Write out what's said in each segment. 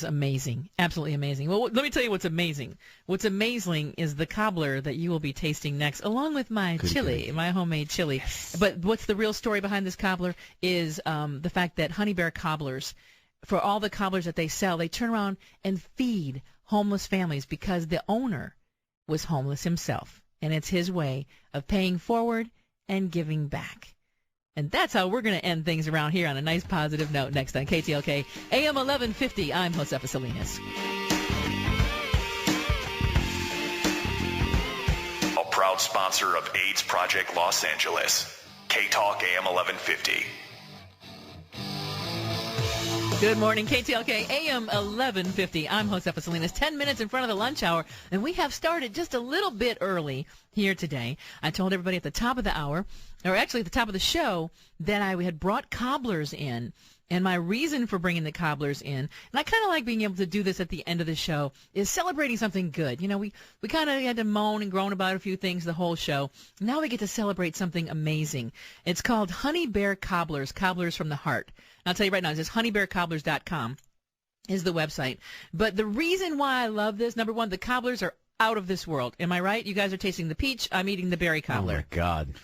It's amazing. Absolutely amazing. Well, let me tell you what's amazing. What's amazing is the cobbler that you will be tasting next, along with my chili, my homemade chili. Yes. But what's the real story behind this cobbler is the fact that Honey Bear Cobblers, for all the cobblers that they sell, they turn around and feed homeless families because the owner was homeless himself. And it's his way of paying forward and giving back. And that's how we're going to end things around here on a nice positive note next on KTLK AM 1150. I'm Josefa Salinas. A proud sponsor of AIDS Project Los Angeles. K-Talk AM 1150. Good morning, KTLK AM 1150. I'm Josefa Salinas, 10 minutes in front of the lunch hour, and we have started just a little bit early here today. I told everybody at the top of the hour, or actually at the top of the show, that I had brought cobblers in, and my reason for bringing the cobblers in, and I kind of like being able to do this at the end of the show, is celebrating something good. You know, we kind of had to moan and groan about a few things the whole show. Now we get to celebrate something amazing. It's called Honey Bear Cobblers, Cobblers from the Heart. I'll tell you right now, it's just honeybearcobblers.com is the website. But the reason why I love this, number one, the cobblers are out of this world. Am I right? You guys are tasting the peach. I'm eating the berry cobbler. Oh, my God.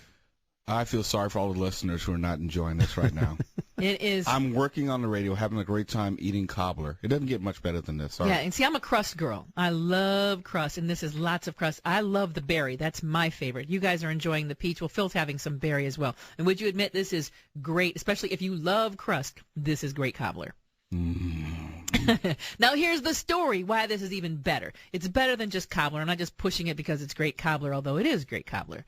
I feel sorry for all the listeners who are not enjoying this right now. It is. I'm working on the radio, having a great time eating cobbler. It doesn't get much better than this. Sorry. Yeah, and see, I'm a crust girl. I love crust, and this is lots of crust. I love the berry. That's my favorite. You guys are enjoying the peach. Well, Phil's having some berry as well. And would you admit this is great, especially if you love crust, this is great cobbler. Now, here's the story why this is even better. It's better than just cobbler. I'm not just pushing it because it's great cobbler, although it is great cobbler.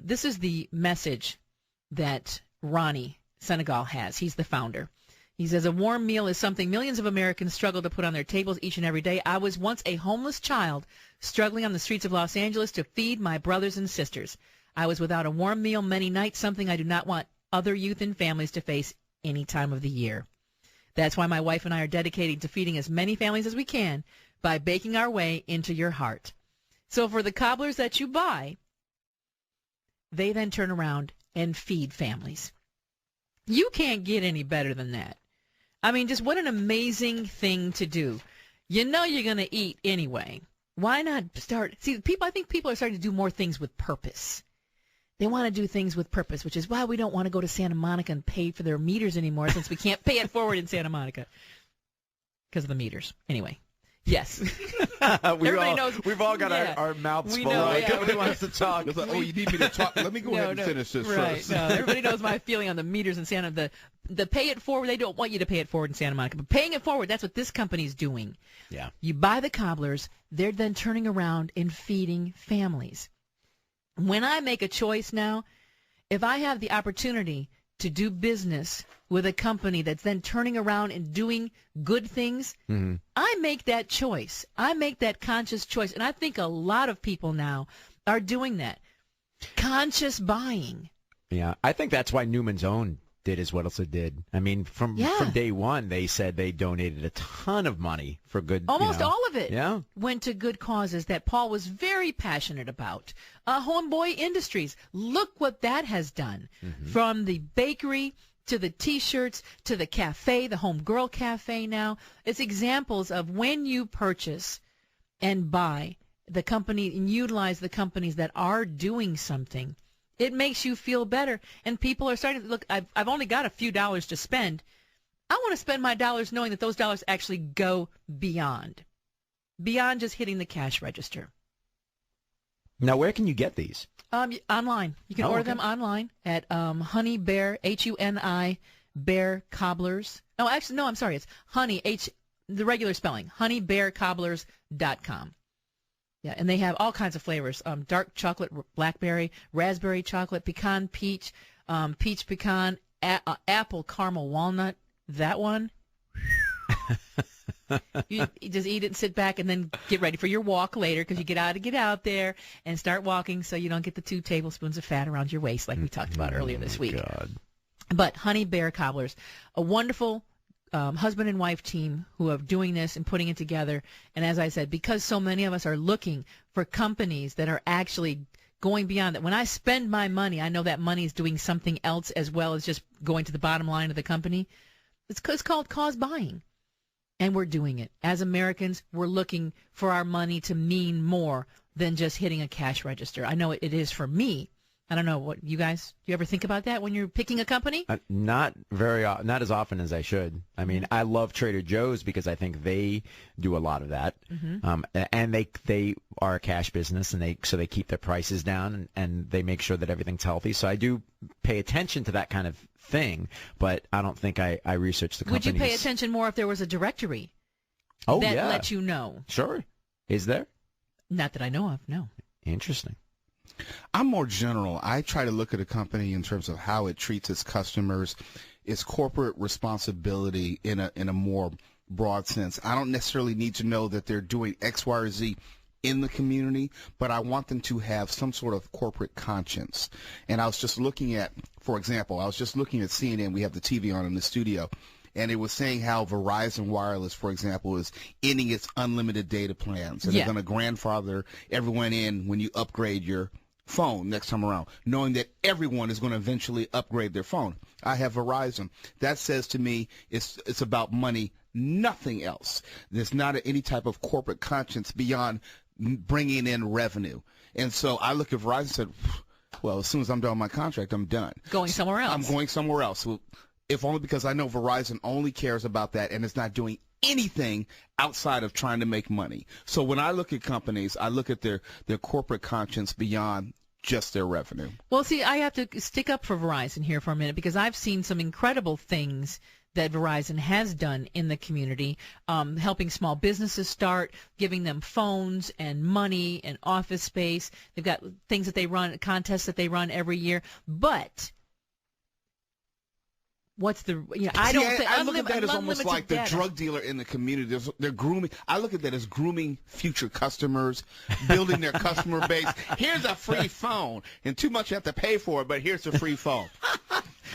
This is the message that Ronnie Senegal has. He's the founder. He says, a warm meal is something millions of Americans struggle to put on their tables each and every day. I was once a homeless child struggling on the streets of Los Angeles to feed my brothers and sisters. I was without a warm meal many nights, something I do not want other youth and families to face any time of the year. That's why my wife and I are dedicated to feeding as many families as we can by baking our way into your heart. So for the cobblers that you buy, they then turn around and feed families. You can't get any better than that. I mean, just what an amazing thing to do. You know you're going to eat anyway. Why not start? See, I think people are starting to do more things with purpose. They want to do things with purpose, which is why we don't want to go to Santa Monica and pay for their meters anymore, since we can't pay it forward in Santa Monica because of the meters. Anyway. Yes. Everybody knows. We've all got our mouths full. Yeah, Nobody wants to talk. It's like, oh, you need me to talk? Let me go ahead and finish this first. No, everybody knows my feeling on the meters in Santa. The pay it forward, they don't want you to pay it forward in Santa Monica. But paying it forward, that's what this company's doing. Yeah. You buy the cobblers, they're then turning around and feeding families. When I make a choice now, if I have the opportunity to do business with a company that's then turning around and doing good things, I make that choice. I make that conscious choice. And I think a lot of people now are doing that. Conscious buying. Yeah, I think that's why Newman's Own did as well as it did. I mean, from day one, they said they donated a ton of money for good. Almost all of it Yeah. went to good causes that Paul was very passionate about. Homeboy Industries, look what that has done. From the bakery to the T-shirts to the cafe, the Homegirl Cafe now. It's examples of when you purchase and buy the company and utilize the companies that are doing something. It makes you feel better, and people are starting to look. I've only got a few dollars to spend. I want to spend my dollars knowing that those dollars actually go beyond just hitting the cash register. Now, where can you get these? Online. You can order them online at Honey Bear, Huni Bear Cobblers. No, actually, no. I'm sorry. It's Honey the regular spelling. honeybearcobblers.com. Yeah, and they have all kinds of flavors, dark chocolate, blackberry, raspberry chocolate, pecan peach, peach pecan, apple caramel walnut, that one. You just eat it and sit back and then get ready for your walk later because you get out there and start walking so you don't get the 2 tablespoons of fat around your waist like we talked about earlier this week. God. But Honey Bear Cobblers, a wonderful husband and wife team who are doing this and putting it together. And as I said, because so many of us are looking for companies that are actually going beyond that. When I spend my money, I know that money is doing something else as well as just going to the bottom line of the company. It's called cause buying. And we're doing it. As Americans, we're looking for our money to mean more than just hitting a cash register. I know it is for me. I don't know what you guys, do you ever think about that when you're picking a company? Not as often as I should. I mean, I love Trader Joe's because I think they do a lot of that. And they are a cash business, and they keep their prices down, and they make sure that everything's healthy. So I do pay attention to that kind of thing, but I don't think I research the companies. Would you pay attention more if there was a directory that let you know? Sure. Is there? Not that I know of, no. Interesting. I'm more general. I try to look at a company in terms of how it treats its customers, its corporate responsibility in a more broad sense. I don't necessarily need to know that they're doing X, Y, or Z in the community, but I want them to have some sort of corporate conscience. And I was just looking at, for example, CNN. We have the TV on in the studio. And it was saying how Verizon Wireless, for example, is ending its unlimited data plans. And they're going to grandfather everyone in when you upgrade your phone next time around, knowing that everyone is going to eventually upgrade their phone. I have Verizon. That says to me it's about money, nothing else. There's not any type of corporate conscience beyond bringing in revenue. And so I look at Verizon and said, well, as soon as I'm done with my contract, I'm done. Going somewhere else. I'm going somewhere else. Well, if only because I know Verizon only cares about that and is not doing anything outside of trying to make money. So when I look at companies, I look at their corporate conscience beyond just their revenue. Well, see, I have to stick up for Verizon here for a minute because I've seen some incredible things that Verizon has done in the community, helping small businesses start, giving them phones and money and office space. They've got things that they run, contests that they run every year. But what's the, I don't think, I look at that as almost like the drug dealer in the community. They're grooming. I look at that as grooming future customers, building their customer base. Here's a free phone, and too much you have to pay for it, but here's a free phone.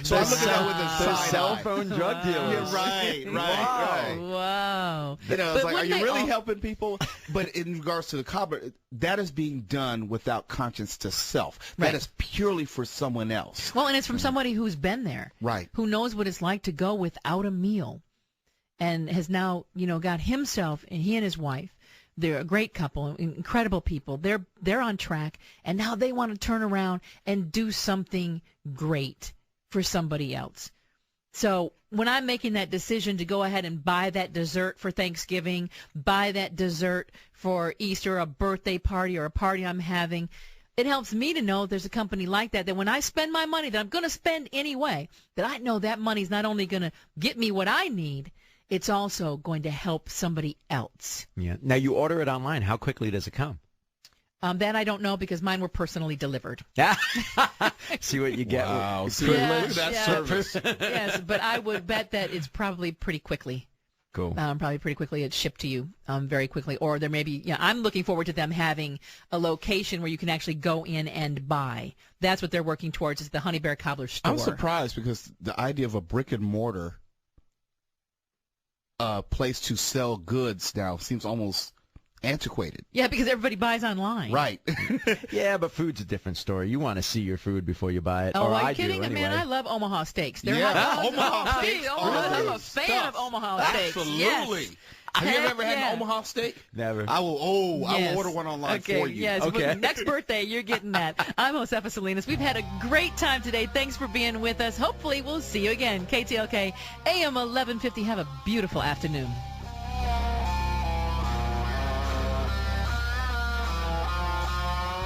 So I look at that with a cell phone drug dealers. Yeah, right. Wow. It's like, are you really helping people? But in regards to the cobbler, that is being done without conscience to self. That is purely for someone else. Well, and it's from somebody who's been there. Right. Who knows what it's like to go without a meal and has now, got himself, and he and his wife, they're a great couple, incredible people. They're on track, and now they want to turn around and do something great for somebody else. So when I'm making that decision to go ahead and buy that dessert for Thanksgiving, buy that dessert for Easter, a birthday party or a party I'm having, it helps me to know there's a company like that when I spend my money that I'm going to spend anyway, that I know that money's not only going to get me what I need, it's also going to help somebody else. Yeah. Now, you order it online. How quickly does it come? That I don't know because mine were personally delivered. See what you get. Wow. With Look at that service. Yes, but I would bet that it's probably pretty quickly. Cool. Probably pretty quickly. It's shipped to you very quickly. Or there may be, I'm looking forward to them having a location where you can actually go in and buy. That's what they're working towards, is the Honey Bear Cobbler store. I'm surprised because the idea of a brick and mortar place to sell goods now seems almost antiquated. Yeah, because everybody buys online. Right. Yeah, but food's a different story. You want to see your food before you buy it. Oh, are you I kidding? anyway. Man, I love Omaha steaks. Omaha steaks. I'm a fan of Omaha steaks. Absolutely. Yes. Have you ever had an Omaha steak? Never. I will. I will order one online for you. Yes. Okay. Well, next birthday, you're getting that. I'm Josefa Salinas. We've had a great time today. Thanks for being with us. Hopefully, we'll see you again. KTLK AM 1150. Have a beautiful afternoon.